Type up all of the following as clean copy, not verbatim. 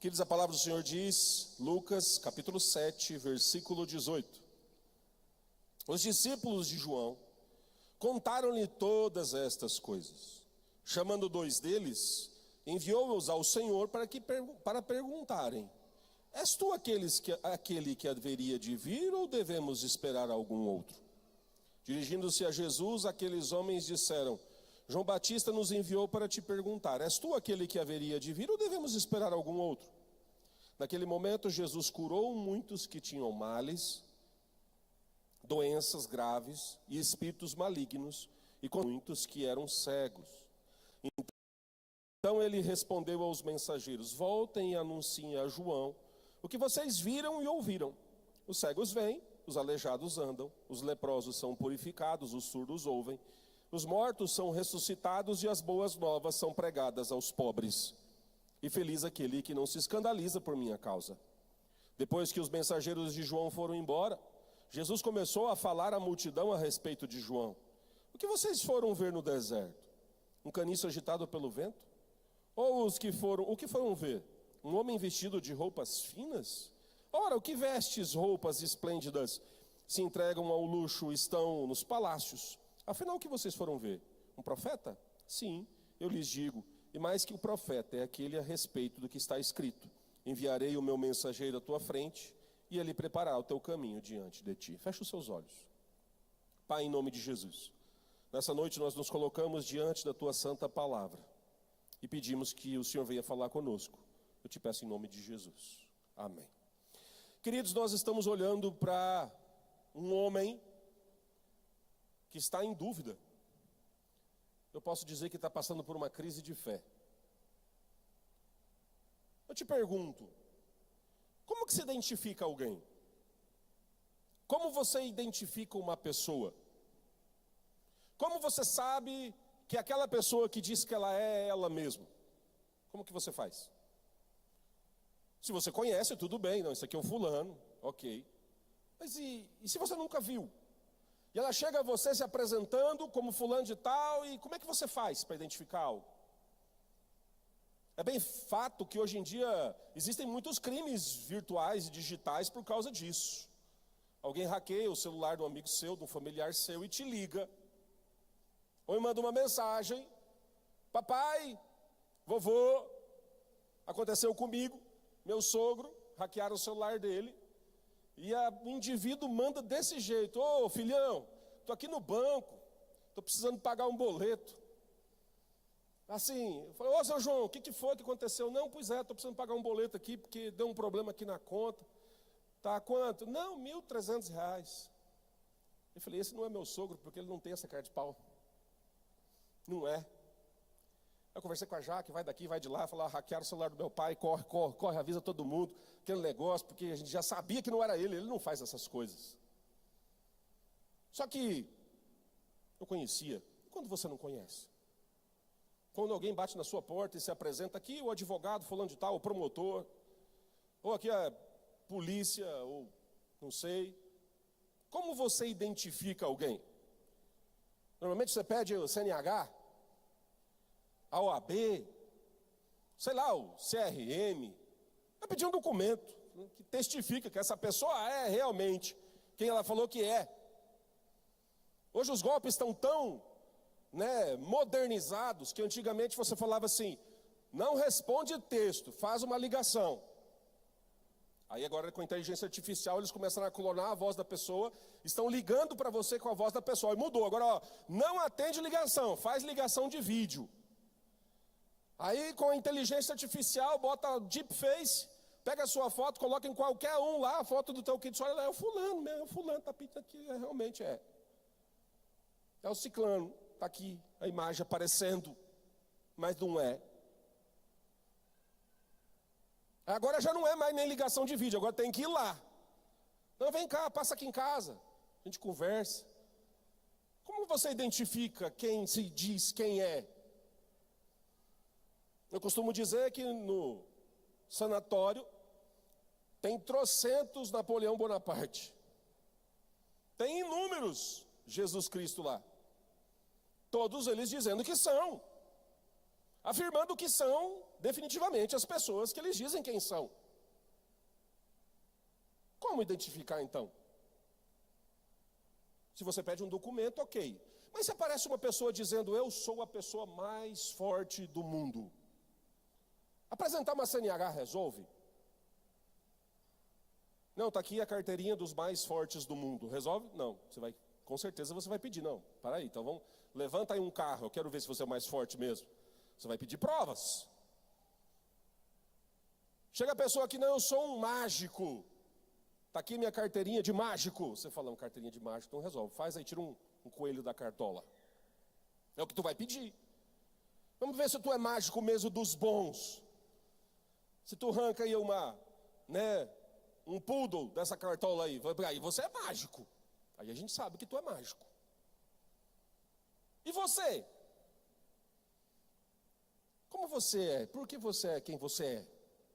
Queridos, a palavra do Senhor diz, Lucas capítulo 7, versículo 18. Os discípulos de João contaram-lhe todas estas coisas. Chamando dois deles, enviou-os ao Senhor para perguntarem: és tu aquele que haveria de vir, ou devemos esperar algum outro? Dirigindo-se a Jesus, aqueles homens disseram: João Batista nos enviou para te perguntar: és tu aquele que haveria de vir, ou devemos esperar algum outro? Naquele momento Jesus curou muitos que tinham males, doenças graves e espíritos malignos, e com muitos que eram cegos. Então ele respondeu aos mensageiros: voltem e anunciem a João o que vocês viram e ouviram. Os cegos vêm, os aleijados andam, os leprosos são purificados, os surdos ouvem, os mortos são ressuscitados e as boas novas são pregadas aos pobres. E feliz aquele que não se escandaliza por minha causa. Depois que os mensageiros de João foram embora, Jesus começou a falar à multidão a respeito de João. O que vocês foram ver no deserto? Um caniço agitado pelo vento? Ou o que foram ver? Um homem vestido de roupas finas? Ora, o que vestes roupas esplêndidas se entregam ao luxo, estão nos palácios? Afinal, o que vocês foram ver? Um profeta? Sim, eu lhes digo, e mais que o profeta é aquele a respeito do que está escrito: enviarei o meu mensageiro à tua frente, e ele preparará o teu caminho diante de ti. Fecha os seus olhos. Pai, em nome de Jesus, nessa noite nós nos colocamos diante da tua santa palavra e pedimos que o Senhor venha falar conosco. Eu te peço em nome de Jesus. Amém. Queridos, nós estamos olhando para um homem que está em dúvida. Eu posso dizer que está passando por uma crise de fé. Eu te pergunto, como que se identifica alguém? Como você identifica uma pessoa? Como você sabe que aquela pessoa que diz que ela é ela mesma? Como que você faz? Se você conhece, tudo bem, não, isso aqui é o fulano, ok. Mas e se você nunca viu? E ela chega a você se apresentando como fulano de tal, e como é que você faz para identificá-lo? É bem fato que hoje em dia existem muitos crimes virtuais e digitais por causa disso. Alguém hackeia o celular de um amigo seu, de um familiar seu, e te liga. Ou me manda uma mensagem: papai, vovô, aconteceu comigo, meu sogro, hackearam o celular dele. E o indivíduo manda desse jeito: ô filhão, estou aqui no banco, estou precisando pagar um boleto. Assim, eu falei: ô seu João, o que foi que aconteceu? Não, pois é, estou precisando pagar um boleto aqui, porque deu um problema aqui na conta. Tá, quanto? Não, R$1.300. Eu falei: esse não é meu sogro, porque ele não tem essa cara de pau. Não é. Eu conversei com a Jaque, vai daqui, vai de lá, falar: hackearam o celular do meu pai, corre, corre, corre, avisa todo mundo, aquele negócio, porque a gente já sabia que não era ele não faz essas coisas. Só que eu conhecia. E quando você não conhece? Quando alguém bate na sua porta e se apresenta: aqui o advogado fulano de tal, o promotor, ou aqui a polícia, ou não sei. Como você identifica alguém? Normalmente você pede o CNH, a OAB, sei lá, o CRM, vai pedir um documento que testifica que essa pessoa é realmente quem ela falou que é. Hoje os golpes estão tão modernizados que antigamente você falava assim: não responde texto, faz uma ligação. Aí agora com a inteligência artificial eles começaram a clonar a voz da pessoa, estão ligando para você com a voz da pessoa, e mudou. Agora, não atende ligação, faz ligação de vídeo. Aí com a inteligência artificial, bota deepface, pega a sua foto, coloca em qualquer um lá, a foto do teu kit, olha lá, é o fulano mesmo, é o fulano, tá pintando aqui, realmente é. É o ciclano, tá aqui, a imagem aparecendo, mas não é. Agora já não é mais nem ligação de vídeo, agora tem que ir lá. Não, vem cá, passa aqui em casa, a gente conversa. Como você identifica quem se diz quem é? Eu costumo dizer que no sanatório tem trocentos Napoleão Bonaparte. Tem inúmeros Jesus Cristo lá. Todos eles dizendo que são. Afirmando que são definitivamente as pessoas que eles dizem quem são. Como identificar então? Se você pede um documento, ok. Mas se aparece uma pessoa dizendo, eu sou a pessoa mais forte do mundo, apresentar uma CNH resolve? Não, está aqui a carteirinha dos mais fortes do mundo. Resolve? Não. Com certeza você vai pedir. Não, para aí, então levanta aí um carro, eu quero ver se você é o mais forte mesmo. Você vai pedir provas. Chega a pessoa aqui, não, eu sou um mágico. Está aqui minha carteirinha de mágico. Você fala, uma carteirinha de mágico, então resolve. Faz aí, tira um coelho da cartola. É o que tu vai pedir. Vamos ver se tu é mágico mesmo dos bons. Se tu arranca aí um poodle dessa cartola aí você é mágico. Aí a gente sabe que tu é mágico. E você? Como você é? Por que você é quem você é?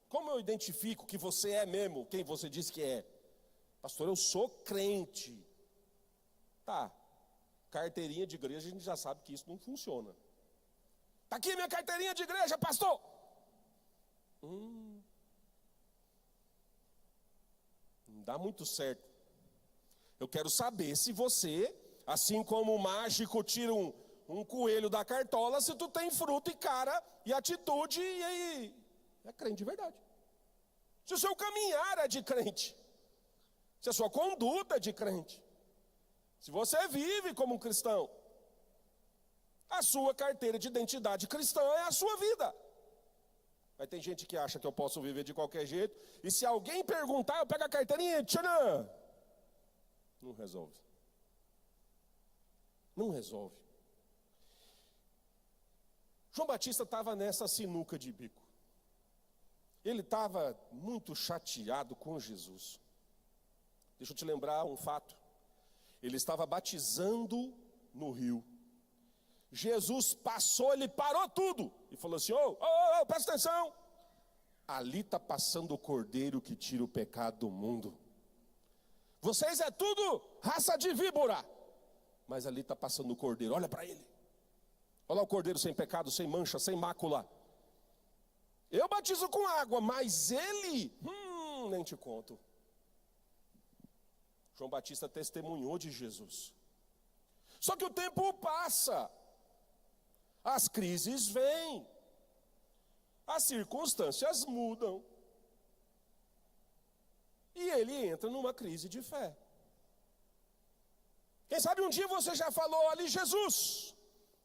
Como eu identifico que você é mesmo quem você diz que é? Pastor, eu sou crente. Tá, carteirinha de igreja a gente já sabe que isso não funciona. Tá aqui minha carteirinha de igreja, pastor. Não dá muito certo. Eu quero saber se você, assim como o mágico tira um coelho da cartola, se tu tem fruto e cara e atitude e aí é crente de verdade. Se o seu caminhar é de crente, se a sua conduta é de crente, se você vive como um cristão, a sua carteira de identidade cristã é a sua vida. Mas tem gente que acha que eu posso viver de qualquer jeito, e se alguém perguntar, eu pego a carteirinha, tchanã. Não resolve. Não resolve. João Batista estava nessa sinuca de bico. Ele estava muito chateado com Jesus. Deixa eu te lembrar um fato. Ele estava batizando no rio. Jesus passou, ele parou tudo e falou assim, presta atenção. Ali está passando o cordeiro que tira o pecado do mundo. Vocês é tudo raça de víbora. Mas ali está passando o cordeiro, olha para ele. Olha lá o cordeiro sem pecado, sem mancha, sem mácula. Eu batizo com água, mas ele, nem te conto. João Batista testemunhou de Jesus. Só que o tempo passa. As crises vêm. As circunstâncias mudam. E ele entra numa crise de fé. Quem sabe um dia você já falou ali, Jesus,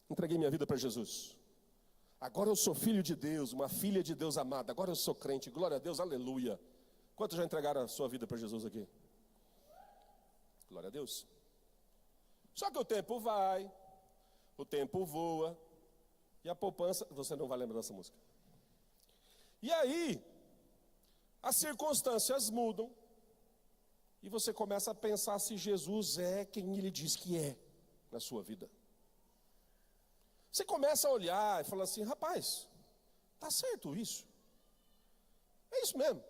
entreguei minha vida para Jesus. Agora eu sou filho de Deus, uma filha de Deus amada. Agora eu sou crente, glória a Deus, aleluia. Quantos já entregaram a sua vida para Jesus aqui? Glória a Deus. Só que o tempo vai, o tempo voa, e a poupança, você não vai lembrar dessa música. E aí, as circunstâncias mudam, e você começa a pensar se Jesus é quem ele diz que é na sua vida. Você começa a olhar e falar assim, rapaz, tá certo isso? É isso mesmo.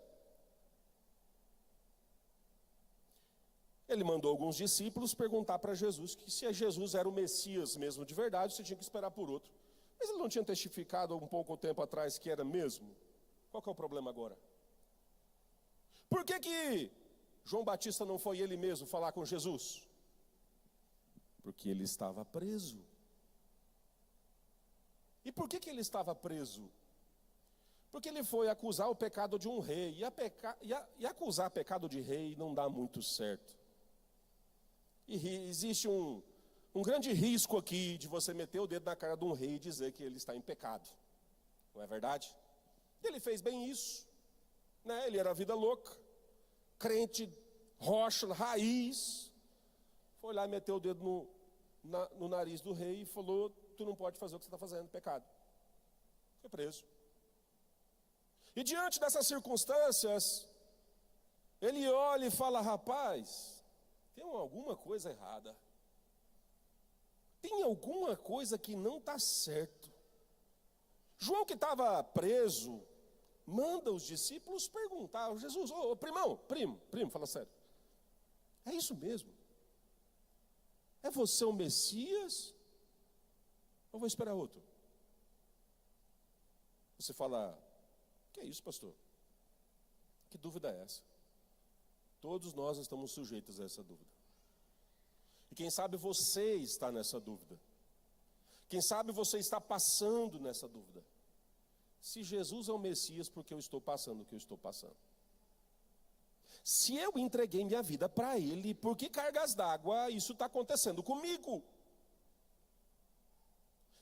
Ele mandou alguns discípulos perguntar para Jesus que se Jesus era o Messias mesmo de verdade, você tinha que esperar por outro. Mas ele não tinha testificado um pouco tempo atrás que era mesmo? Qual que é o problema agora? Por que João Batista não foi ele mesmo falar com Jesus? Porque ele estava preso. E por que ele estava preso? Porque ele foi acusar o pecado de um rei. E acusar pecado de rei não dá muito certo. E existe um grande risco aqui de você meter o dedo na cara de um rei e dizer que ele está em pecado. Não é verdade? Ele fez bem isso, né? Ele era vida louca, crente, rocha, raiz. Foi lá e meteu o dedo no nariz do rei e falou, tu não pode fazer o que você está fazendo, pecado. Foi preso. E diante dessas circunstâncias, ele olha e fala, rapaz, tem alguma coisa errada. Tem alguma coisa que não está certo. João, que estava preso, manda os discípulos perguntar, Jesus, primo, fala sério. É isso mesmo? É você o Messias? Ou vou esperar outro? Você fala, Que é isso, pastor? Que dúvida é essa? Todos nós estamos sujeitos a essa dúvida. E quem sabe você está nessa dúvida. Quem sabe você está passando nessa dúvida. Se Jesus é o Messias, por que eu estou passando o que eu estou passando? Se eu entreguei minha vida para Ele, por que cargas d'água isso está acontecendo comigo?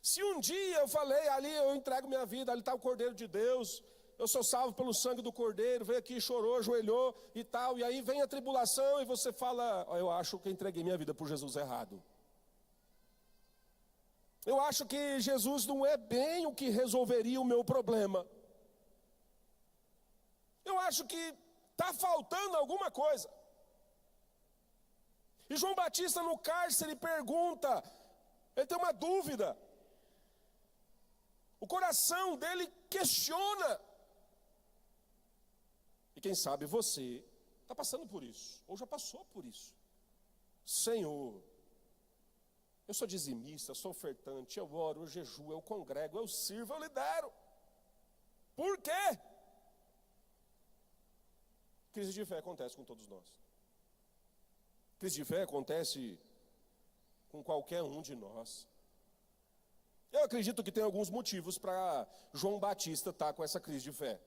Se um dia eu falei, ali eu entrego minha vida, ali está o Cordeiro de Deus, eu sou salvo pelo sangue do Cordeiro, veio aqui, chorou, ajoelhou e tal, e aí vem a tribulação e você fala, eu acho que entreguei minha vida por Jesus errado. Eu acho que Jesus não é bem o que resolveria o meu problema. Eu acho que está faltando alguma coisa. E João Batista no cárcere pergunta, ele tem uma dúvida. O coração dele questiona. E quem sabe você está passando por isso, ou já passou por isso. Senhor, eu sou dizimista, sou ofertante, eu oro, eu jejuo, eu congrego, eu sirvo, eu lidero. Por quê? Crise de fé acontece com todos nós. Crise de fé acontece com qualquer um de nós. Eu acredito que tem alguns motivos para João Batista estar com essa crise de fé.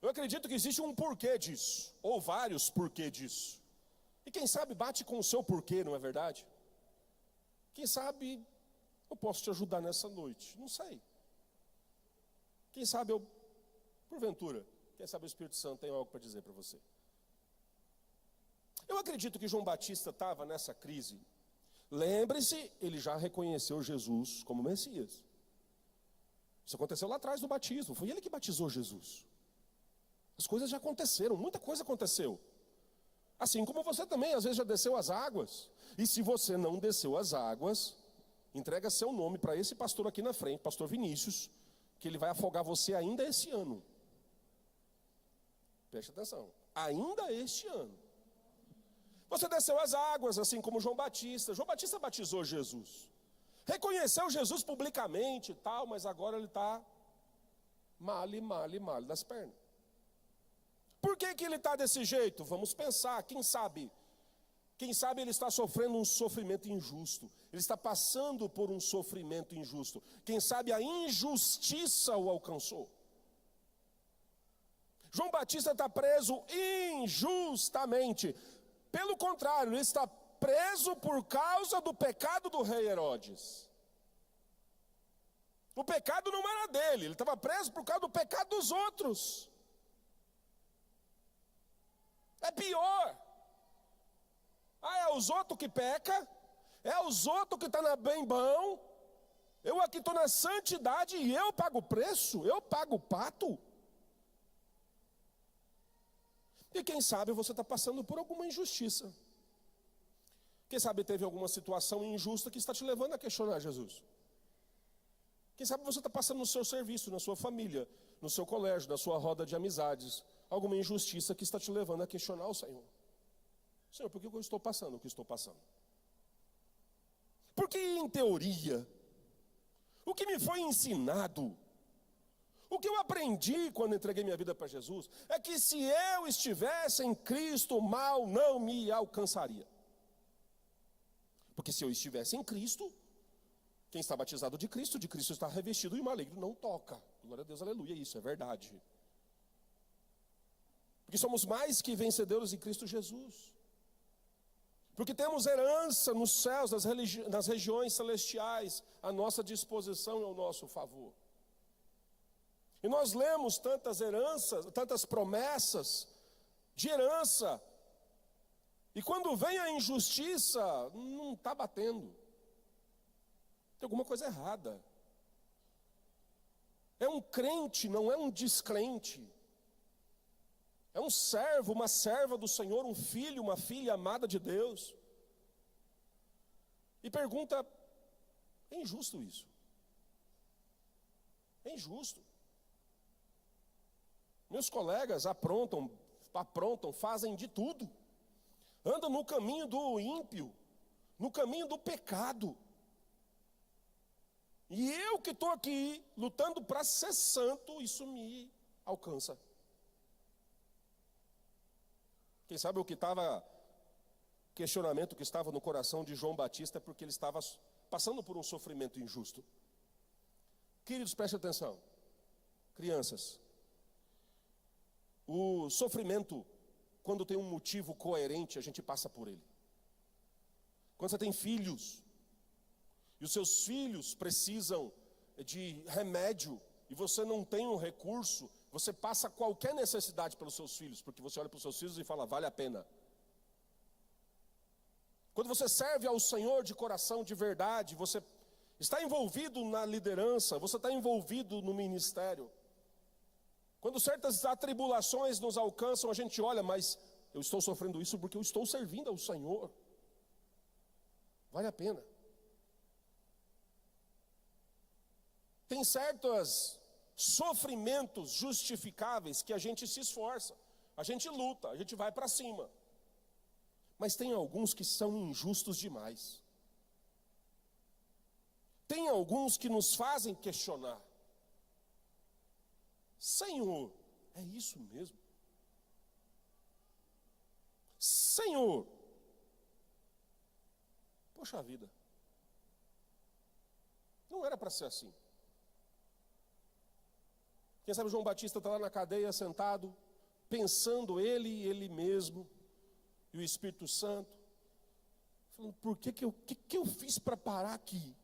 Eu acredito que existe um porquê disso, ou vários porquê disso. E quem sabe bate com o seu porquê, não é verdade? Quem sabe eu posso te ajudar nessa noite, não sei. Quem sabe eu, porventura, quem sabe o Espírito Santo tem algo para dizer para você. Eu acredito que João Batista estava nessa crise. Lembre-se, ele já reconheceu Jesus como Messias. Isso aconteceu lá atrás do batismo, foi ele que batizou Jesus. As coisas já aconteceram, muita coisa aconteceu. Assim como você também, às vezes já desceu as águas. E se você não desceu as águas, entrega seu nome para esse pastor aqui na frente, pastor Vinícius, que ele vai afogar você ainda esse ano. Preste atenção, ainda este ano. Você desceu as águas, assim como João Batista. João Batista batizou Jesus. Reconheceu Jesus publicamente e tal, mas agora ele está mal das pernas. Por que ele está desse jeito? Vamos pensar, quem sabe? Quem sabe ele está sofrendo um sofrimento injusto. Ele está passando por um sofrimento injusto. Quem sabe a injustiça o alcançou. João Batista está preso injustamente. Pelo contrário, ele está preso por causa do pecado do rei Herodes. O pecado não era dele, ele estava preso por causa do pecado dos outros. É pior. É os outros que pecam, é os outros que estão na bem bom. Eu aqui estou na santidade e eu pago o preço, eu pago o pato. E quem sabe você está passando por alguma injustiça. Quem sabe teve alguma situação injusta que está te levando a questionar Jesus. Quem sabe você está passando no seu serviço, na sua família, no seu colégio, na sua roda de amizades, alguma injustiça que está te levando a questionar o Senhor. Senhor, por que eu estou passando o que estou passando? Porque em teoria, o que me foi ensinado, o que eu aprendi quando entreguei minha vida para Jesus, é que se eu estivesse em Cristo, o mal não me alcançaria. Porque se eu estivesse em Cristo, quem está batizado de Cristo está revestido e o maligno não toca. Glória a Deus, aleluia, isso é verdade. Porque somos mais que vencedores em Cristo Jesus. Porque temos herança nos céus, nas regiões celestiais, à nossa disposição e ao nosso favor. E nós lemos tantas heranças, tantas promessas de herança. E quando vem a injustiça, não está batendo. Tem alguma coisa errada. É um crente, não é um descrente. É um servo, uma serva do Senhor, um filho, uma filha amada de Deus. E pergunta, é injusto isso? É injusto. Meus colegas aprontam, fazem de tudo. Andam no caminho do ímpio, no caminho do pecado. E eu que estou aqui lutando para ser santo, isso me alcança. Quem sabe o que estava, questionamento que estava no coração de João Batista é porque ele estava passando por um sofrimento injusto. Queridos, prestem atenção. Crianças, o sofrimento, quando tem um motivo coerente, a gente passa por ele. Quando você tem filhos, e os seus filhos precisam de remédio, e você não tem um recurso, você passa qualquer necessidade pelos seus filhos, porque você olha para os seus filhos e fala, vale a pena. Quando você serve ao Senhor de coração, de verdade, você está envolvido na liderança, você está envolvido no ministério. Quando certas atribulações nos alcançam, a gente olha, mas eu estou sofrendo isso porque eu estou servindo ao Senhor. Vale a pena. Tem certos sofrimentos justificáveis que a gente se esforça, a gente luta, a gente vai para cima. Mas tem alguns que são injustos demais. Tem alguns que nos fazem questionar. Senhor, é isso mesmo? Senhor, poxa vida, não era para ser assim. Quem sabe João Batista está lá na cadeia sentado, pensando ele mesmo, e o Espírito Santo, falando, por que eu fiz para parar aqui?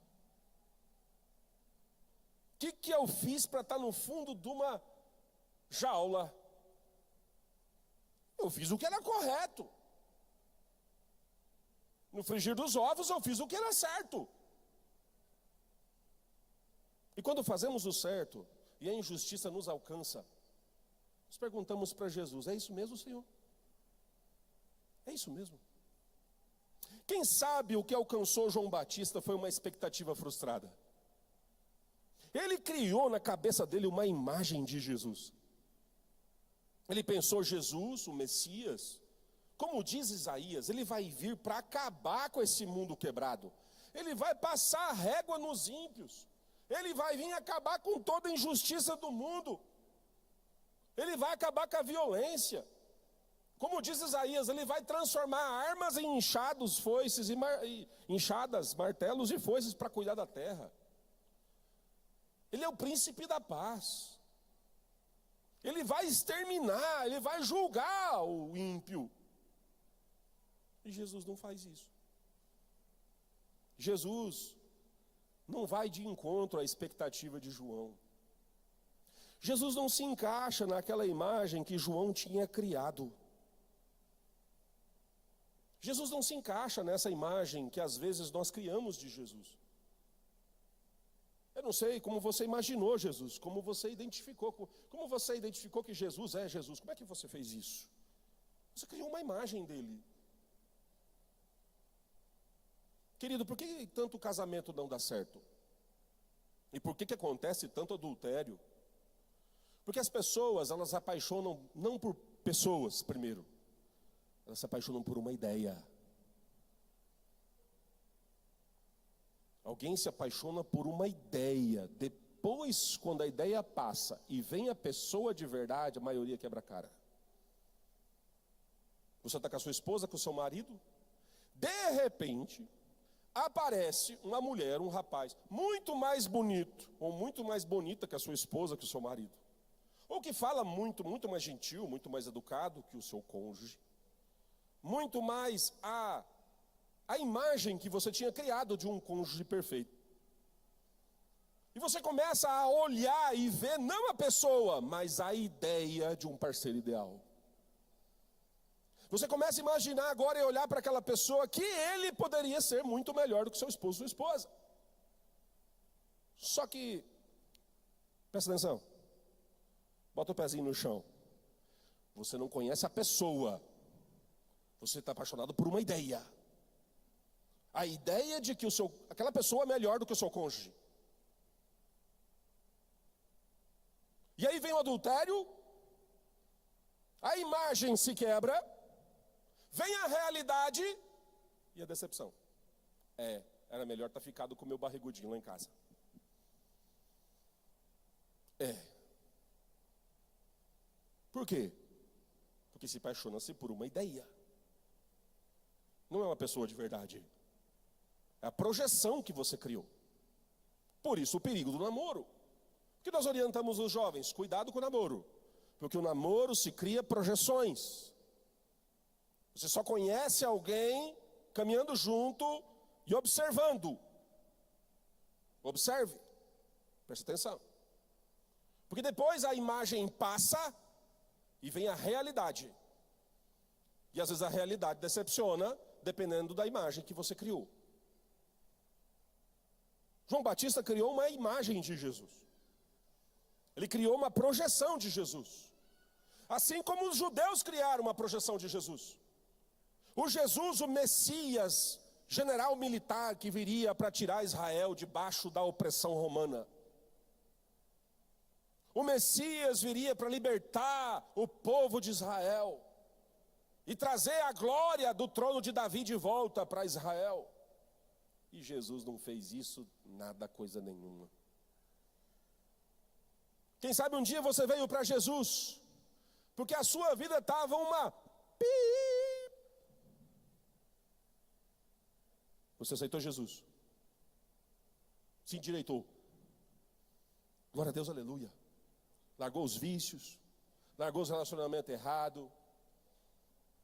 O que eu fiz para estar no fundo de uma jaula? Eu fiz o que era correto. No frigir dos ovos eu fiz o que era certo. E quando fazemos o certo e a injustiça nos alcança, nós perguntamos para Jesus, é isso mesmo, Senhor? É isso mesmo? Quem sabe o que alcançou João Batista foi uma expectativa frustrada. Ele criou na cabeça dele uma imagem de Jesus. Ele pensou, Jesus, o Messias, como diz Isaías, ele vai vir para acabar com esse mundo quebrado. Ele vai passar a régua nos ímpios. Ele vai vir acabar com toda a injustiça do mundo. Ele vai acabar com a violência. Como diz Isaías, ele vai transformar armas em enxados, foices e enxadas, martelos e foices para cuidar da terra. Ele é o príncipe da paz. Ele vai exterminar, ele vai julgar o ímpio. E Jesus não faz isso. Jesus não vai de encontro à expectativa de João. Jesus não se encaixa naquela imagem que João tinha criado. Jesus não se encaixa nessa imagem que às vezes nós criamos de Jesus. Eu não sei como você imaginou Jesus, como você identificou que Jesus é Jesus. Como é que você fez isso? Você criou uma imagem dele. Querido, por que tanto casamento não dá certo? E por que acontece tanto adultério? Porque as pessoas, elas se apaixonam não por pessoas primeiro. Elas se apaixonam por uma ideia. Alguém se apaixona por uma ideia. Depois, quando a ideia passa e vem a pessoa de verdade, a maioria quebra a cara. Você está com a sua esposa, com o seu marido. De repente, aparece uma mulher, um rapaz, muito mais bonito, ou muito mais bonita que a sua esposa, que o seu marido. Ou que fala muito mais gentil, muito mais educado que o seu cônjuge. Muito mais a imagem que você tinha criado de um cônjuge perfeito. E você começa a olhar e ver não a pessoa, mas a ideia de um parceiro ideal. Você começa a imaginar agora e olhar para aquela pessoa que ele poderia ser muito melhor do que seu esposo ou sua esposa. Só que, presta atenção, bota o pezinho no chão. Você não conhece a pessoa. Você está apaixonado por uma ideia. A ideia de que aquela pessoa é melhor do que o seu cônjuge. E aí vem o adultério, a imagem se quebra, vem a realidade e a decepção. Era melhor estar ficado com o meu barrigudinho lá em casa. Por quê? Porque se apaixona-se por uma ideia. Não é uma pessoa de verdade. É a projeção que você criou. Por isso o perigo do namoro. O que nós orientamos os jovens? Cuidado com o namoro. Porque o namoro se cria projeções. Você só conhece alguém caminhando junto e observando. Observe. Preste atenção. Porque depois a imagem passa e vem a realidade. E às vezes a realidade decepciona, dependendo da imagem que você criou. João Batista criou uma imagem de Jesus. Ele criou uma projeção de Jesus. Assim como os judeus criaram uma projeção de Jesus. O Jesus, o Messias, general militar que viria para tirar Israel debaixo da opressão romana. O Messias viria para libertar o povo de Israel e trazer a glória do trono de Davi de volta para Israel. E Jesus não fez isso, nada, coisa nenhuma. Quem sabe um dia você veio para Jesus, porque a sua vida estava uma pi. Você aceitou Jesus, se endireitou. Glória a Deus, aleluia. Largou os vícios, largou os relacionamentos errados,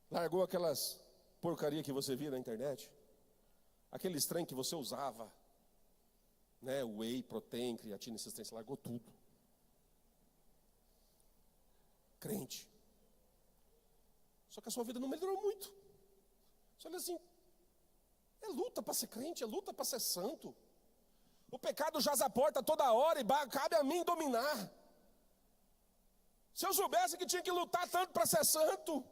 largou aquelas porcaria que você via na internet, aqueles trem que você usava, né, whey, protein, creatina, esses trem, você largou tudo. Crente. Só que a sua vida não melhorou muito. Você olha assim, é luta para ser crente, é luta para ser santo. O pecado jaz à porta toda hora e cabe a mim dominar. Se eu soubesse que tinha que lutar tanto para ser santo,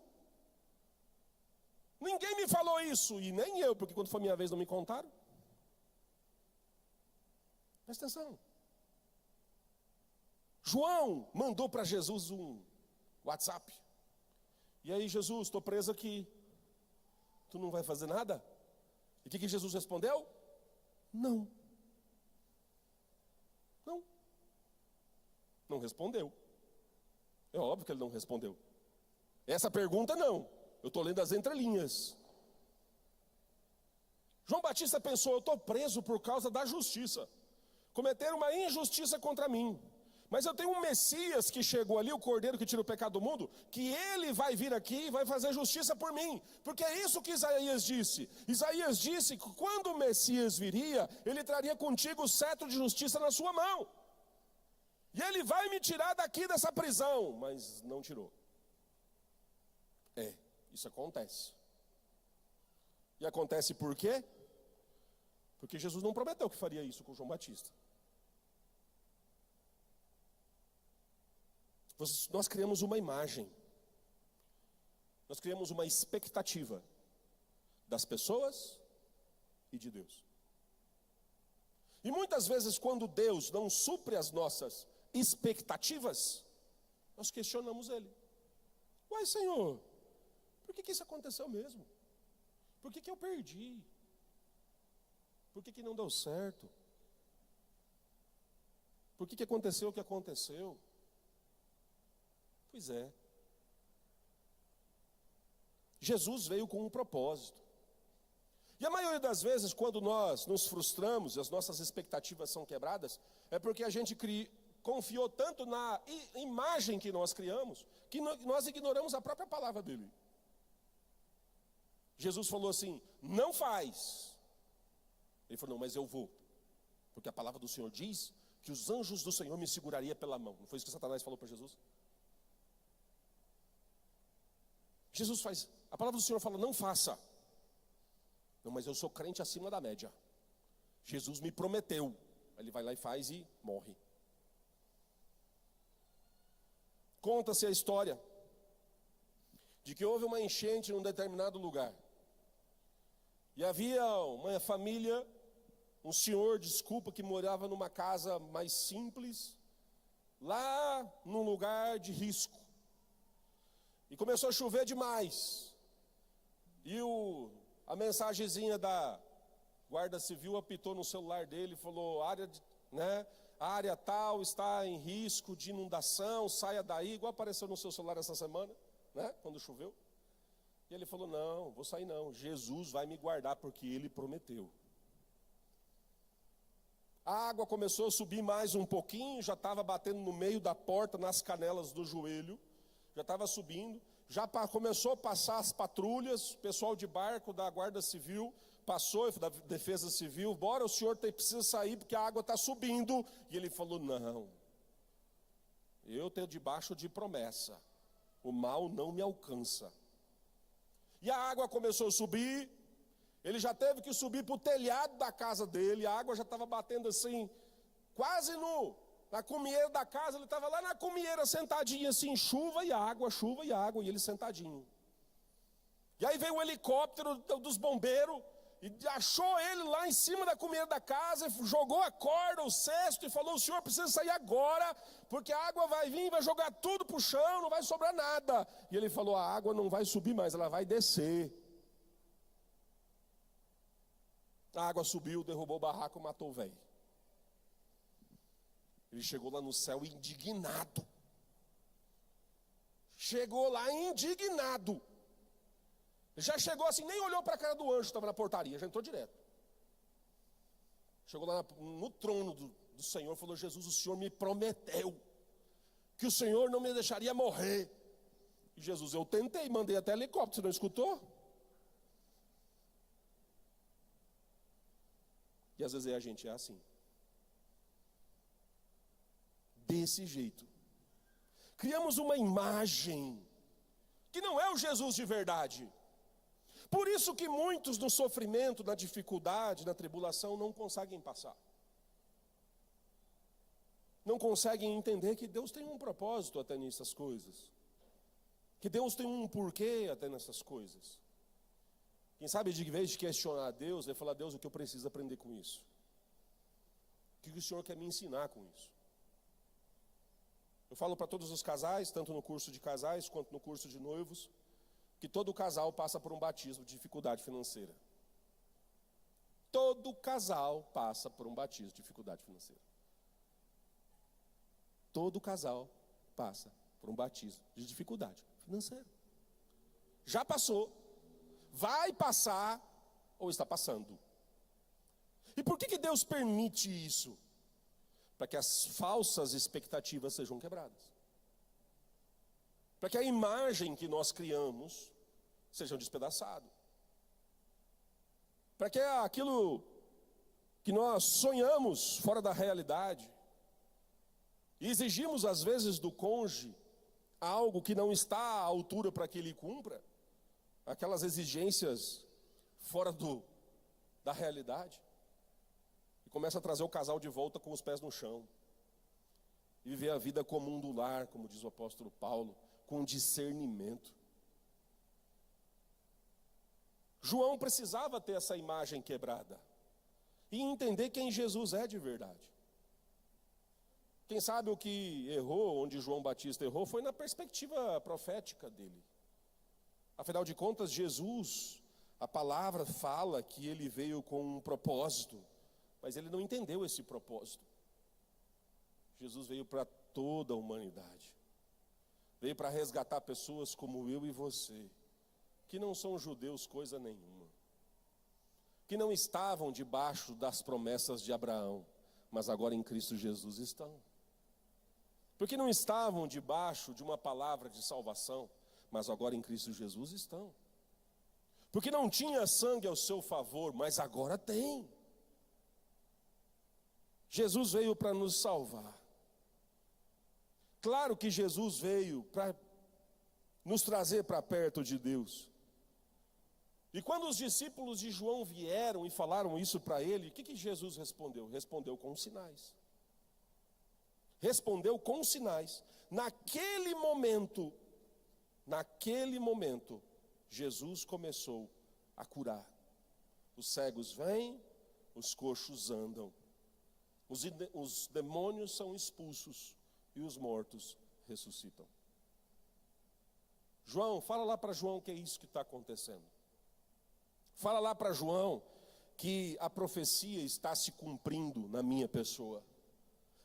ninguém me falou isso, e nem eu, porque quando foi minha vez não me contaram. Presta atenção. João mandou para Jesus um WhatsApp. E aí, Jesus, estou preso aqui. Tu não vai fazer nada? E o que Jesus respondeu? Não. Não. Não respondeu. É óbvio que ele não respondeu. Essa pergunta não. Eu estou lendo as entrelinhas. João Batista pensou, eu estou preso por causa da justiça. Cometeram uma injustiça contra mim. Mas eu tenho um Messias que chegou ali, o Cordeiro que tira o pecado do mundo, que ele vai vir aqui e vai fazer justiça por mim. Porque é isso que Isaías disse. Isaías disse que quando o Messias viria, ele traria contigo o cetro de justiça na sua mão. E ele vai me tirar daqui dessa prisão. Mas não tirou. Isso acontece. E acontece por quê? Porque Jesus não prometeu que faria isso com João Batista. Nós criamos uma imagem. Nós criamos uma expectativa das pessoas e de Deus. E muitas vezes quando Deus não supre as nossas expectativas, nós questionamos Ele. Uai, Senhor, por que isso aconteceu mesmo? Por que eu perdi? Por que não deu certo? Por que aconteceu o que aconteceu? Pois é. Jesus veio com um propósito. E a maioria das vezes, quando nós nos frustramos e as nossas expectativas são quebradas, é porque a gente confiou tanto na imagem que nós criamos, que nós ignoramos a própria palavra dele. Jesus falou assim, não faz. Ele falou, não, mas eu vou. Porque a palavra do Senhor diz que os anjos do Senhor me segurariam pela mão. Não foi isso que Satanás falou para Jesus? Jesus faz, a palavra do Senhor fala, não faça. Não, mas eu sou crente acima da média. Jesus me prometeu. Ele vai lá e faz e morre. Conta-se a história de que houve uma enchente num determinado lugar. E havia uma família, um senhor, que morava numa casa mais simples, lá num lugar de risco. E começou a chover demais. E a mensagenzinha da Guarda Civil apitou no celular dele e falou, a área tal está em risco de inundação, saia daí, igual apareceu no seu celular essa semana, né? Quando choveu. E ele falou, não, vou sair não, Jesus vai me guardar porque Ele prometeu. A água começou a subir mais um pouquinho, já estava batendo no meio da porta, nas canelas do joelho, já estava subindo, já começou a passar as patrulhas, o pessoal de barco da Guarda Civil passou, da Defesa Civil, bora, o senhor precisa sair porque a água está subindo. E ele falou, não, eu tenho debaixo de promessa, o mal não me alcança. E a água começou a subir, ele já teve que subir para o telhado da casa dele, a água já estava batendo assim, quase na cumieira da casa, ele estava lá na cumieira sentadinho assim, chuva e água, e ele sentadinho. E aí veio o helicóptero dos bombeiros, e achou ele lá em cima da cumieira da casa, jogou a corda, o cesto, e falou, o senhor precisa sair agora, porque a água vai vir, vai jogar tudo para o chão, não vai sobrar nada. E ele falou, a água não vai subir mais, ela vai descer. A água subiu, derrubou o barraco, matou o velho. Ele chegou lá no céu indignado. Chegou lá indignado. Já chegou assim, nem olhou para a cara do anjo, estava na portaria, já entrou direto. Chegou lá no trono do Senhor, falou, Jesus, o Senhor me prometeu que o Senhor não me deixaria morrer. E Jesus, eu tentei, mandei até helicóptero, você não escutou? E às vezes a gente é assim. Desse jeito. Criamos uma imagem que não é o Jesus de verdade. Por isso que muitos no sofrimento, na dificuldade, na tribulação não conseguem passar. Não conseguem entender que Deus tem um propósito até nessas coisas. Que Deus tem um porquê até nessas coisas. Quem sabe, de vez de questionar Deus, ele fala, Deus, o que eu preciso aprender com isso? O que o Senhor quer me ensinar com isso? Eu falo para todos os casais, tanto no curso de casais quanto no curso de noivos, que todo casal passa por um batismo de dificuldade financeira. Todo casal passa por um batismo de dificuldade financeira. Todo casal passa por um batismo de dificuldade financeira. Já passou, vai passar ou está passando. E por que Deus permite isso? Para que as falsas expectativas sejam quebradas. Para que a imagem que nós criamos seja despedaçada. Para que aquilo que nós sonhamos fora da realidade, e exigimos às vezes do cônjuge algo que não está à altura para que ele cumpra, aquelas exigências fora da realidade, e começa a trazer o casal de volta com os pés no chão, e viver a vida comum do lar, como diz o apóstolo Paulo, com discernimento. João precisava ter essa imagem quebrada e entender quem Jesus é de verdade. Quem sabe o que errou, onde João Batista errou, foi na perspectiva profética dele. Afinal de contas, Jesus, a palavra fala que ele veio com um propósito, mas ele não entendeu esse propósito. Jesus veio para toda a humanidade. Veio para resgatar pessoas como eu e você, que não são judeus coisa nenhuma, que não estavam debaixo das promessas de Abraão, mas agora em Cristo Jesus estão. Porque não estavam debaixo de uma palavra de salvação, mas agora em Cristo Jesus estão. Porque não tinha sangue ao seu favor, mas agora tem. Jesus veio para nos salvar. Claro que Jesus veio para nos trazer para perto de Deus. E quando os discípulos de João vieram e falaram isso para ele, o que Jesus respondeu? Respondeu com sinais. Respondeu com sinais. Naquele momento, Jesus começou a curar. Os cegos vêm, os coxos andam. Os demônios são expulsos e os mortos ressuscitam. João, fala lá para João que é isso que está acontecendo. Fala lá para João que a profecia está se cumprindo na minha pessoa.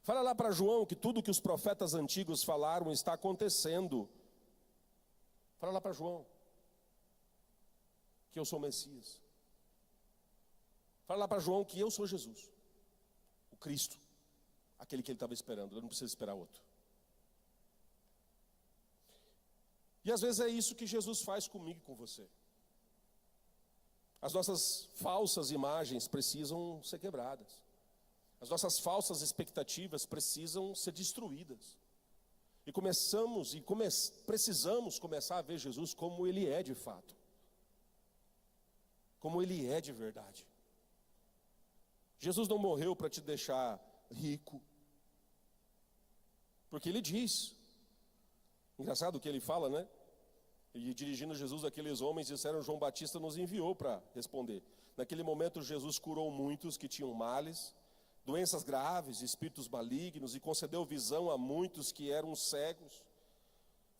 Fala lá para João que tudo que os profetas antigos falaram está acontecendo. Fala lá para João que eu sou o Messias. Fala lá para João que eu sou Jesus, o Cristo, aquele que ele estava esperando. Eu não preciso esperar outro. E às vezes é isso que Jesus faz comigo e com você. As nossas falsas imagens precisam ser quebradas. As nossas falsas expectativas precisam ser destruídas. E precisamos começar a ver Jesus como Ele é de fato. Como Ele é de verdade. Jesus não morreu para te deixar rico. Porque Ele diz. Engraçado o que Ele fala, né? E dirigindo Jesus àqueles homens, disseram: João Batista nos enviou para responder. Naquele momento Jesus curou muitos que tinham males, doenças graves, espíritos malignos, e concedeu visão a muitos que eram cegos.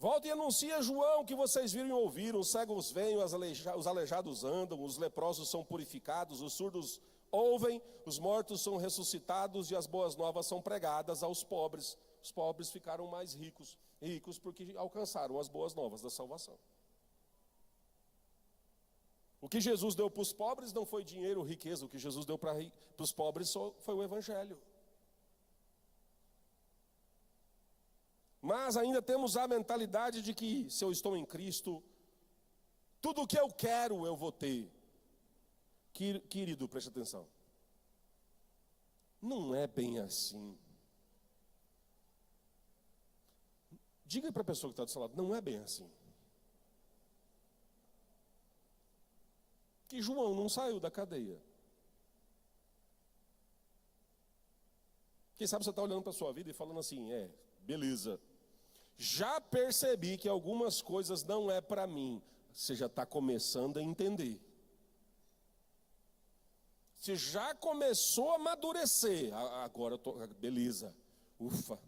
Volta e anuncia, João, que vocês viram e ouviram: os cegos veem, os aleijados andam, os leprosos são purificados, os surdos ouvem, os mortos são ressuscitados e as boas novas são pregadas aos pobres. Os pobres ficaram mais ricos porque alcançaram as boas novas da salvação. O que Jesus deu para os pobres não foi dinheiro ou riqueza. O que Jesus deu para os pobres foi o Evangelho. Mas ainda temos a mentalidade de que se eu estou em Cristo, tudo o que eu quero eu vou ter. Querido, preste atenção. Não é bem assim. Diga para a pessoa que está do seu lado: não é bem assim. Que João não saiu da cadeia. Quem sabe você está olhando para a sua vida e falando assim: beleza, já percebi que algumas coisas não é para mim. Você já está começando a entender. Você já começou a amadurecer. Agora eu tô, beleza, ufa,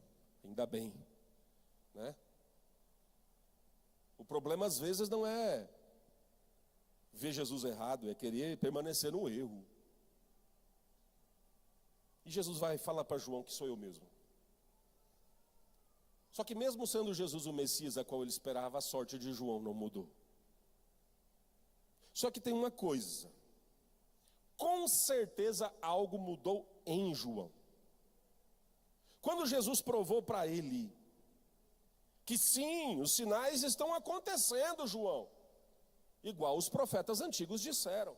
ainda bem, né? O problema às vezes não é ver Jesus errado, é querer permanecer no erro. E Jesus vai falar para João que sou eu mesmo. Só que mesmo sendo Jesus o Messias a qual ele esperava, a sorte de João não mudou. Só que tem uma coisa: com certeza algo mudou em João. Quando Jesus provou para ele que sim, os sinais estão acontecendo, João, igual os profetas antigos disseram.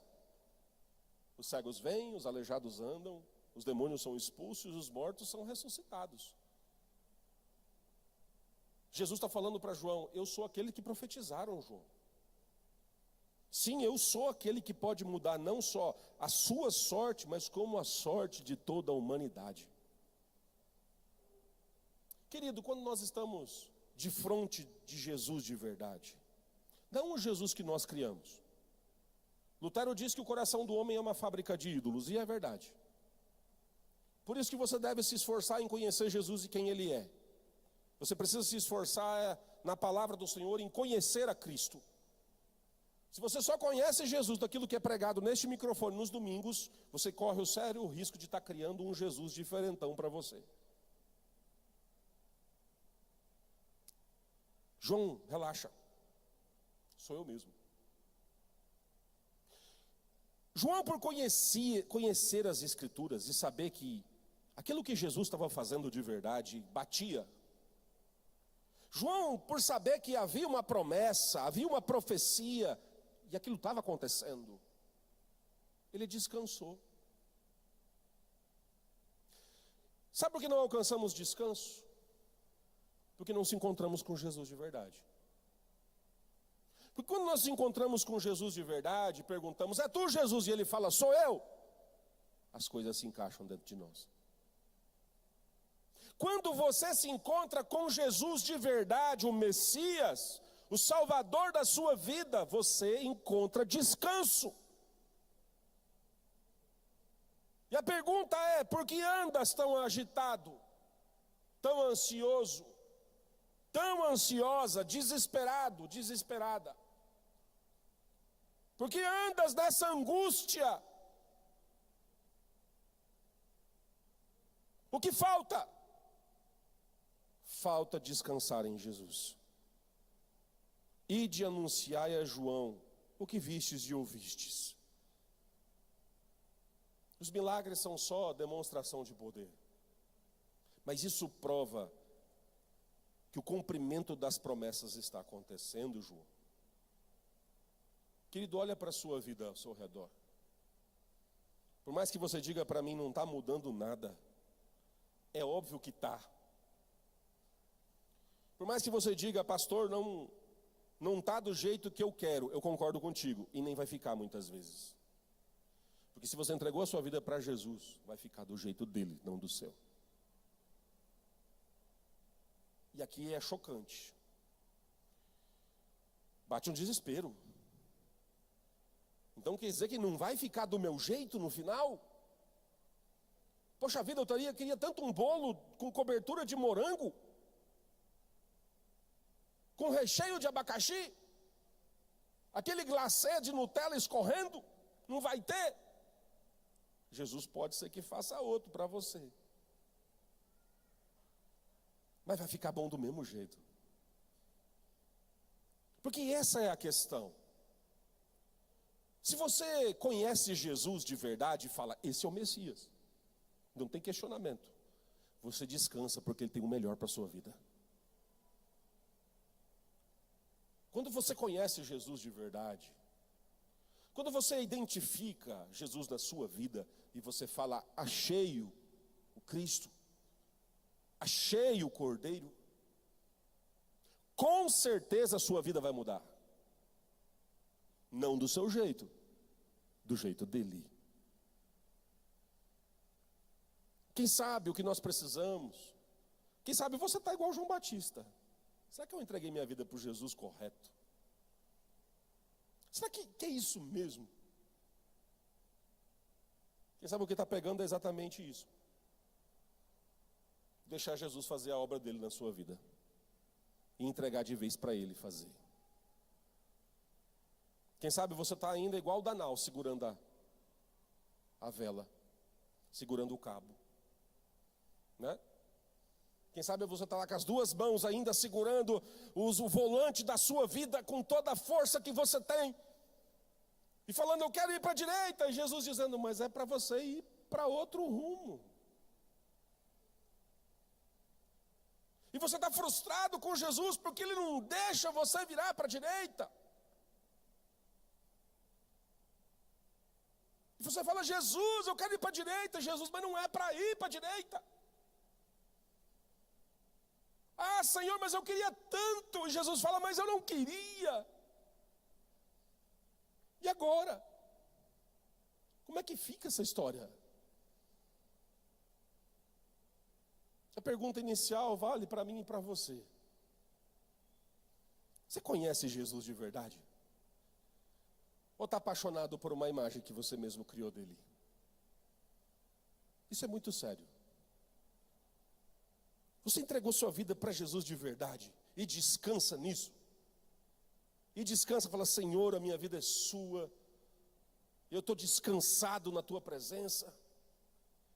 Os cegos vêm, os aleijados andam, os demônios são expulsos, os mortos são ressuscitados. Jesus está falando para João: eu sou aquele que profetizaram, João. Sim, eu sou aquele que pode mudar não só a sua sorte, mas como a sorte de toda a humanidade. Querido, quando nós estamos de frente de Jesus de verdade, não o Jesus que nós criamos. Lutero diz que o coração do homem é uma fábrica de ídolos, e é verdade. Por isso que você deve se esforçar em conhecer Jesus e quem Ele é. Você precisa se esforçar na palavra do Senhor, em conhecer a Cristo. Se você só conhece Jesus daquilo que é pregado neste microfone nos domingos, você corre o sério risco de estar criando um Jesus diferentão para você. João, relaxa. Sou eu mesmo. João, por conhecer as Escrituras e saber que aquilo que Jesus estava fazendo de verdade batia. João, por saber que havia uma promessa, havia uma profecia, e aquilo estava acontecendo, ele descansou. Sabe por que não alcançamos descanso? Porque não se encontramos com Jesus de verdade. Porque quando nós nos encontramos com Jesus de verdade, perguntamos: é tu, Jesus? E ele fala: sou eu. As coisas se encaixam dentro de nós. Quando você se encontra com Jesus de verdade, o Messias, o Salvador da sua vida, você encontra descanso. E a pergunta é: por que andas tão agitado, tão ansioso, tão ansiosa, desesperado, desesperada? Por que andas nessa angústia? O que falta? falta descansar em Jesus. Ide anunciai a João o que vistes e ouvistes. Os milagres são só demonstração de poder, mas isso prova que o cumprimento das promessas está acontecendo, João. Querido, olha para a sua vida ao seu redor. Por mais que você diga para mim, não está mudando nada, é óbvio que está. Por mais que você diga, pastor, não está do jeito que eu quero, eu concordo contigo, e nem vai ficar muitas vezes. Porque se você entregou a sua vida para Jesus, vai ficar do jeito dele, não do seu. E aqui é chocante. Bate um desespero. Então quer dizer que não vai ficar do meu jeito no final? Poxa vida, eu queria tanto um bolo com cobertura de morango, com recheio de abacaxi, aquele glacê de Nutella escorrendo, não vai ter? Jesus pode ser que faça outro para você, mas vai ficar bom do mesmo jeito. Porque essa é a questão. Se você conhece Jesus de verdade e fala, esse é o Messias, não tem questionamento, você descansa porque Ele tem o melhor para a sua vida. Quando você conhece Jesus de verdade, quando você identifica Jesus na sua vida e você fala, achei o Cristo, achei o Cordeiro, com certeza a sua vida vai mudar. Não do seu jeito, do jeito dele. Quem sabe o que nós precisamos? Quem sabe você está igual João Batista. Será que eu entreguei minha vida para o Jesus correto? Será que é isso mesmo? Quem sabe o que está pegando é exatamente isso. Deixar Jesus fazer a obra dele na sua vida. E entregar de vez para ele fazer. Quem sabe você está ainda igual o Danal, segurando a vela, segurando o cabo, né? Quem sabe você está lá com as duas mãos ainda segurando o volante da sua vida com toda a força que você tem, e falando, eu quero ir para a direita, e Jesus dizendo, mas é para você ir para outro rumo. E você está frustrado com Jesus porque Ele não deixa você virar para a direita. E você fala, Jesus, eu quero ir para a direita, Jesus, mas não é para ir para a direita. Ah, Senhor, mas eu queria tanto. E Jesus fala, mas eu não queria. E agora? Como é que fica essa história? A pergunta inicial vale para mim e para você. Você conhece Jesus de verdade? Ou está apaixonado por uma imagem que você mesmo criou dele? Isso é muito sério. Você entregou sua vida para Jesus de verdade e descansa nisso? E descansa, fala, Senhor, a minha vida é sua, eu estou descansado na tua presença,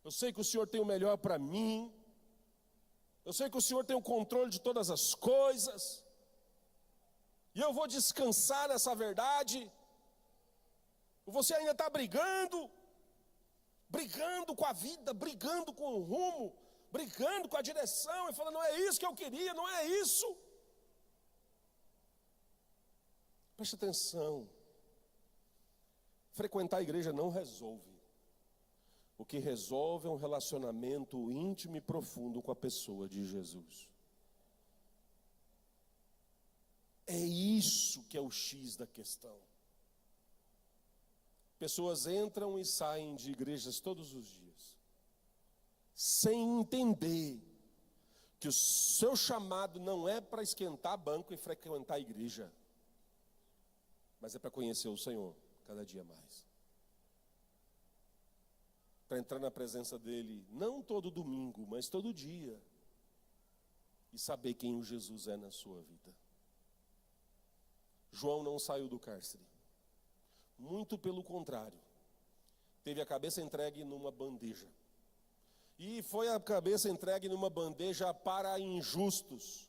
eu sei que o Senhor tem o melhor para mim, eu sei que o Senhor tem o controle de todas as coisas, e eu vou descansar nessa verdade. Você ainda está brigando com a vida, brigando com o rumo, brigando com a direção, e falando, não é isso que eu queria, não é isso. Preste atenção, frequentar a igreja não resolve. O que resolve é um relacionamento íntimo e profundo com a pessoa de Jesus. É isso que é o X da questão. Pessoas entram e saem de igrejas todos os dias, sem entender que o seu chamado não é para esquentar banco e frequentar a igreja, mas é para conhecer o Senhor cada dia mais. Para entrar na presença dEle, não todo domingo, mas todo dia. E saber quem o Jesus é na sua vida. João não saiu do cárcere. Muito pelo contrário. Teve a cabeça entregue numa bandeja. E foi a cabeça entregue numa bandeja para injustos,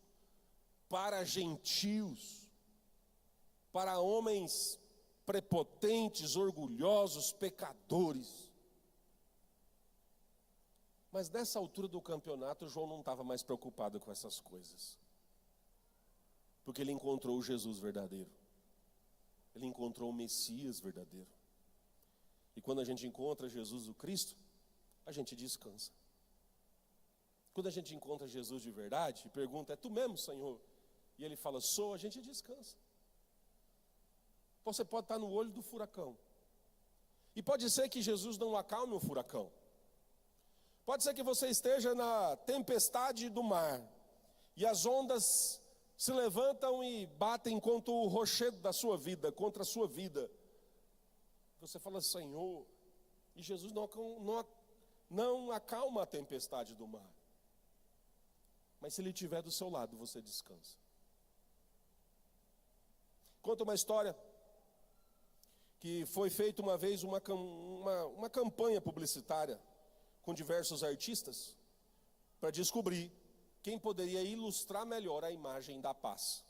para gentios, para homens prepotentes, orgulhosos, pecadores. Mas nessa altura do campeonato, João não estava mais preocupado com essas coisas, porque ele encontrou o Jesus verdadeiro, ele encontrou o Messias verdadeiro. E quando a gente encontra Jesus o Cristo, a gente descansa. Quando a gente encontra Jesus de verdade e pergunta: é tu mesmo, Senhor? E ele fala: sou, a gente descansa. Você pode estar no olho do furacão, e pode ser que Jesus não acalme o furacão. Pode ser que você esteja na tempestade do mar, e as ondas se levantam e batem contra o rochedo da sua vida, contra a sua vida. Você fala: Senhor, e Jesus não acalma a tempestade do mar. Mas se Ele estiver do seu lado, você descansa. Conta uma história que foi feita uma vez uma campanha publicitária com diversos artistas para descobrir quem poderia ilustrar melhor a imagem da paz.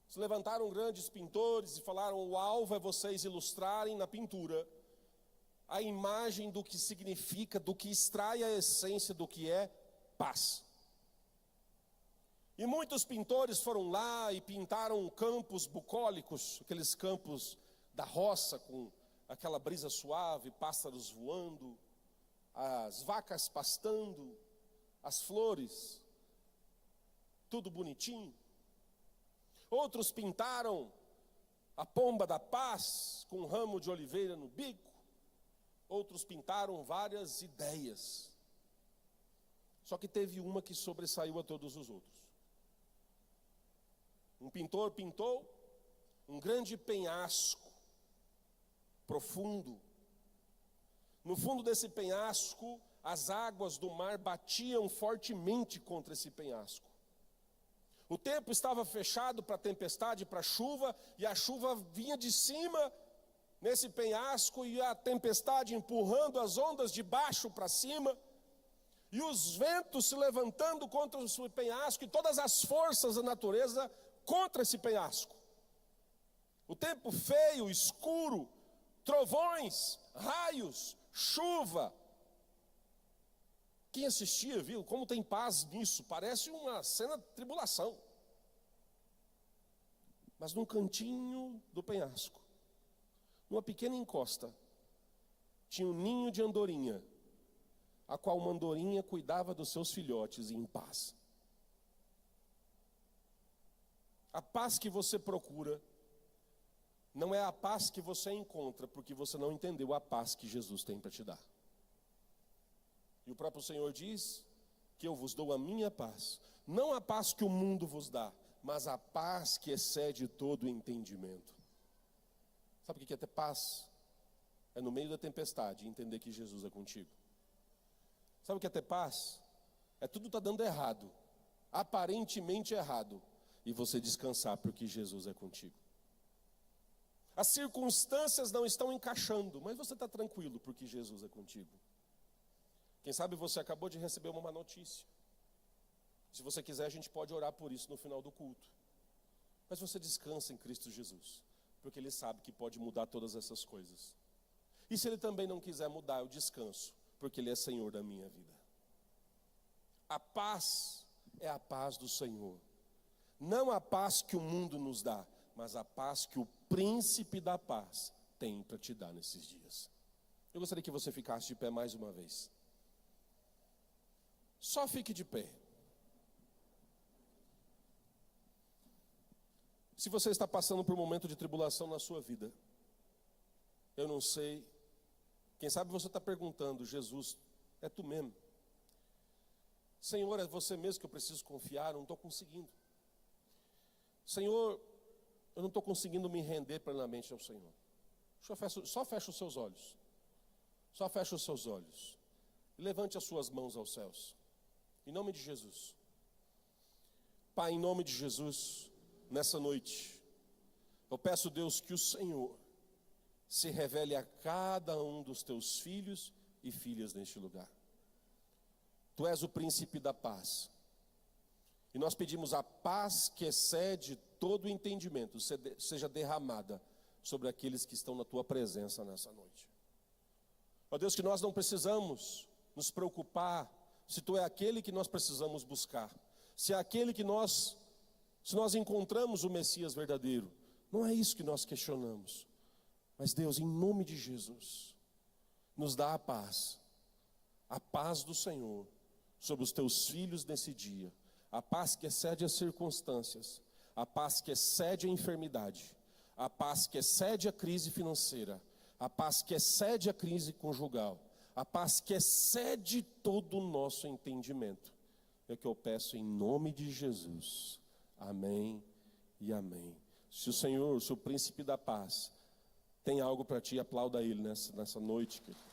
Se levantaram grandes pintores e falaram: o alvo é vocês ilustrarem na pintura a imagem do que significa, do que extrai a essência do que é paz. E muitos pintores foram lá e pintaram campos bucólicos, aqueles campos da roça com aquela brisa suave, pássaros voando, as vacas pastando, as flores, tudo bonitinho. Outros pintaram a pomba da paz com um ramo de oliveira no bico. Outros pintaram várias ideias. Só que teve uma que sobressaiu a todos os outros. Um pintor pintou um grande penhasco profundo. No fundo desse penhasco, as águas do mar batiam fortemente contra esse penhasco. O tempo estava fechado para a tempestade, para a chuva, e a chuva vinha de cima nesse penhasco, e a tempestade empurrando as ondas de baixo para cima, e os ventos se levantando contra o penhasco, e todas as forças da natureza contra esse penhasco. O tempo feio, escuro, trovões, raios, chuva. Quem assistia viu como tem paz nisso, parece uma cena de tribulação. Mas num cantinho do penhasco, numa pequena encosta, tinha um ninho de andorinha, a qual uma andorinha cuidava dos seus filhotes em paz. A paz que você procura não é a paz que você encontra, porque você não entendeu a paz que Jesus tem para te dar. E o próprio Senhor diz que eu vos dou a minha paz, não a paz que o mundo vos dá, mas a paz que excede todo o entendimento. Sabe o que é ter paz? É no meio da tempestade entender que Jesus é contigo. Sabe o que é ter paz? É tudo está dando errado, aparentemente errado, e você descansar porque Jesus é contigo. As circunstâncias não estão encaixando, mas você está tranquilo porque Jesus é contigo. Quem sabe você acabou de receber uma má notícia. Se você quiser, a gente pode orar por isso no final do culto. Mas você descansa em Cristo Jesus, porque Ele sabe que pode mudar todas essas coisas. E se Ele também não quiser mudar, eu descanso, porque Ele é Senhor da minha vida. A paz é a paz do Senhor. Não a paz que o mundo nos dá, mas a paz que o príncipe da paz tem para te dar nesses dias. Eu gostaria que você ficasse de pé mais uma vez. Só fique de pé. Se você está passando por um momento de tribulação na sua vida, eu não sei, quem sabe você está perguntando: Jesus, é tu mesmo? Senhor, é você mesmo que eu preciso confiar? Eu não estou conseguindo. Senhor, eu não estou conseguindo me render plenamente ao Senhor. Só fecha os seus olhos. Só fecha os seus olhos. E levante as suas mãos aos céus. Em nome de Jesus. Pai, em nome de Jesus, nessa noite, eu peço, Deus, que o Senhor se revele a cada um dos teus filhos e filhas neste lugar. Tu és o príncipe da paz. E nós pedimos a paz que excede todo o entendimento, seja derramada sobre aqueles que estão na tua presença nessa noite. Ó Deus, que nós não precisamos nos preocupar se tu é aquele que nós precisamos buscar, se é aquele que se nós encontramos o Messias verdadeiro. Não é isso que nós questionamos. Mas Deus, em nome de Jesus, nos dá a paz do Senhor sobre os teus filhos nesse dia, a paz que excede as circunstâncias, a paz que excede a enfermidade, a paz que excede a crise financeira, a paz que excede a crise conjugal, a paz que excede todo o nosso entendimento. É o que eu peço em nome de Jesus. Amém e amém. Se o Senhor, se o príncipe da paz, tem algo para ti, aplauda ele nessa noite, querido.